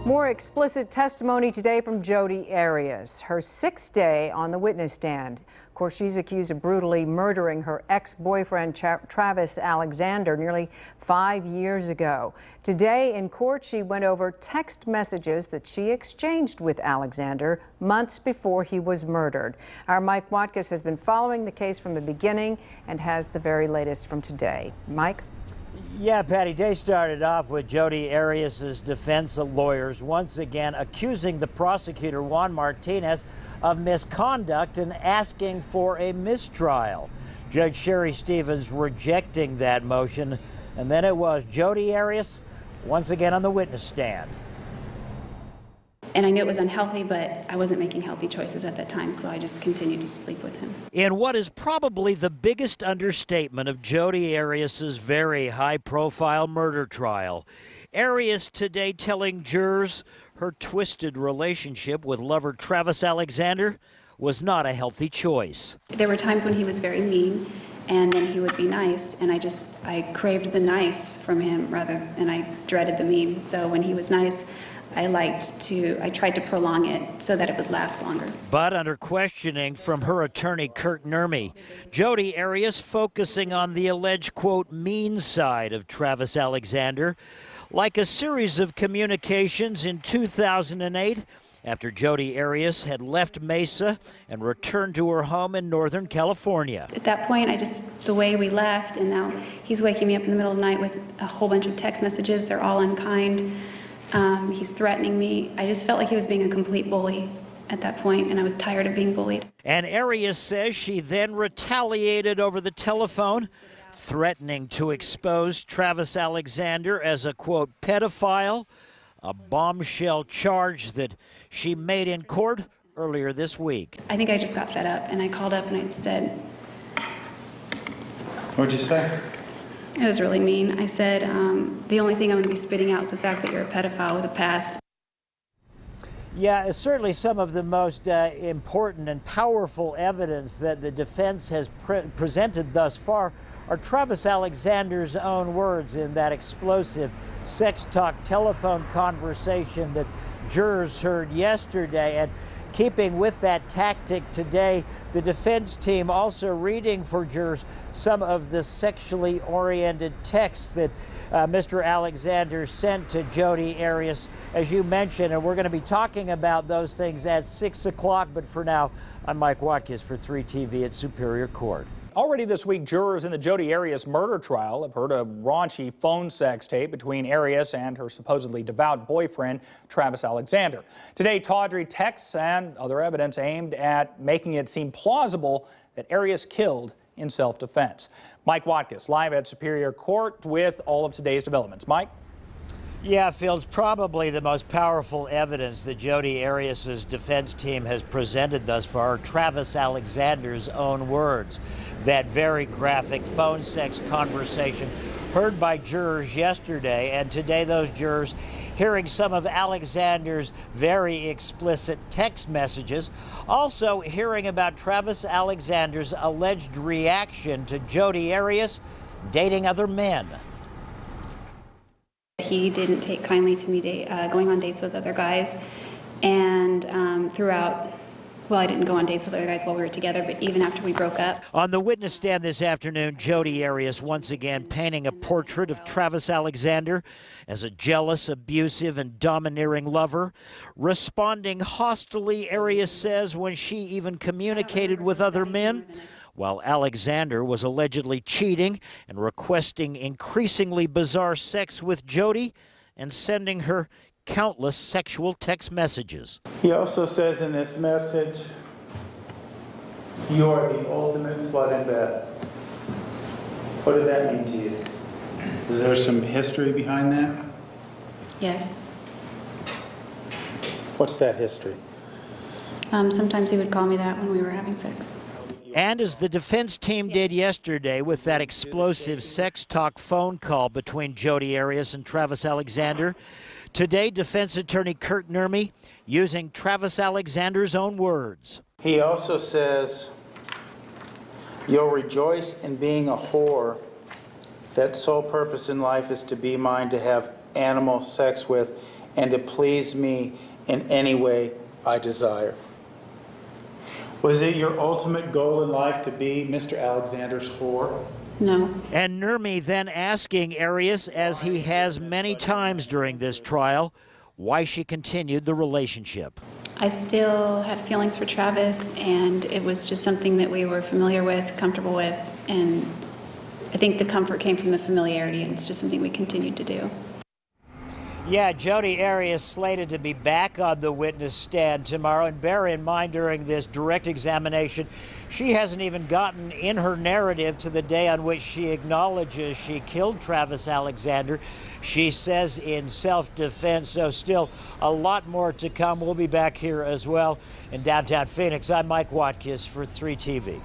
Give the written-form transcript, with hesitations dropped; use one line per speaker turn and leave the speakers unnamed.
More explicit testimony today from Jodi Arias, her sixth day on the witness stand. Of course, she's accused of brutally murdering her ex-boyfriend Travis Alexander nearly 5 years ago. Today in court, she went over text messages that she exchanged with Alexander months before he was murdered. Our Mike Watkins has been following the case from the beginning and has the very latest from today. Mike?
Yeah, Patty, day started off with Jodi Arias' defense lawyers once again accusing the prosecutor, Juan Martinez, of misconduct and asking for a mistrial. Judge Sherry Stevens rejecting that motion, and then it was Jodi Arias once again on the witness stand.
And I knew it was unhealthy, but I wasn't making healthy choices at that time, so I just continued to sleep with him.
In what is probably the biggest understatement of Jodi Arias' very high-profile murder trial, Arias today telling jurors her twisted relationship with lover Travis Alexander was not a healthy choice.
There were times when he was very mean, and then he would be nice, and I craved the nice from him and I dreaded the mean. So when he was nice, I tried to prolong it so that it would last longer.
But under questioning from her attorney, Kurt Nurmi, Jodi Arias focusing on the alleged, quote, mean side of Travis Alexander, like a series of communications in 2008 after Jodi Arias had left Mesa and returned to her home in Northern California.
At that point, the way we left, and now he's waking me up in the middle of the night with a whole bunch of text messages. They're all unkind. He's threatening me. I just felt like he was being a complete bully at that point, and I was tired of being bullied.
And Arias says she then retaliated over the telephone, threatening to expose Travis Alexander as a, quote, pedophile, a bombshell charge that she made in court earlier this week.
I think I just got fed up, and I called up and I said...
What'd you say?
It was really mean. I said, the only thing I'm going to be spitting out is the fact that you're a pedophile with a past.
Yeah, certainly some of the most important and powerful evidence that the defense has presented thus far are Travis Alexander's own words in that explosive sex talk telephone conversation that jurors heard yesterday. And keeping with that tactic today, the defense team also reading for jurors some of the sexually oriented texts that Mr. Alexander sent to Jodi Arias, as you mentioned, and we're going to be talking about those things at 6 o'clock. But for now, I'm Mike Watkins for 3 TV at Superior Court.
Already this week, jurors in the Jodi Arias murder trial have heard a raunchy phone sex tape between Arias and her supposedly devout boyfriend, Travis Alexander. Today, tawdry texts and other evidence aimed at making it seem plausible that Arias killed in self-defense. Mike Watkins, live at Superior Court with all of today's developments. Mike?
Yeah, Phil's probably the most powerful evidence that Jodi Arias' defense team has presented thus far, Travis Alexander's own words. That very graphic phone sex conversation heard by jurors yesterday, and today those jurors hearing some of Alexander's very explicit text messages, also hearing about Travis Alexander's alleged reaction to Jodi Arias dating other men.
He didn't take kindly to me going on dates with other guys, and well, I didn't go on dates with other guys while we were together, but even after we broke up.
On the witness stand this afternoon, Jodi Arias once again painting a portrait of Travis Alexander as a jealous, abusive, and domineering lover. Responding hostilely, Arias says, when she even communicated with other men, while Alexander was allegedly cheating and requesting increasingly bizarre sex with Jodi and sending her countless sexual text messages.
He also says in this message, "You are the ultimate slut in bed." What did that mean to you? Is there some history behind that?
Yes.
What's that history?
Sometimes he would call me that when we were having sex.
And as the defense team did yesterday with that explosive sex talk phone call between Jodi Arias and Travis Alexander, today defense attorney Kurt Nurmi using Travis Alexander's own words.
He also says, "You'll rejoice in being a whore. That sole purpose in life is to be mine, to have animal sex with, and to please me in any way I desire. Was it your ultimate goal in life to be Mr. Alexander's whore?
No.
And Nurmi then asking Arias, as he has many times during this trial, why she continued the relationship.
I still had feelings for Travis, and it was just something that we were familiar with, comfortable with, and I think the comfort came from the familiarity, and it's just something we continued to do.
Yeah, Jodi Arias slated to be back on the witness stand tomorrow, and bear in mind during this direct examination, she hasn't even gotten in her narrative to the day on which she acknowledges she killed Travis Alexander. She says in self-defense, so still a lot more to come. We'll be back here as well in downtown Phoenix. I'm Mike Watkins for 3TV.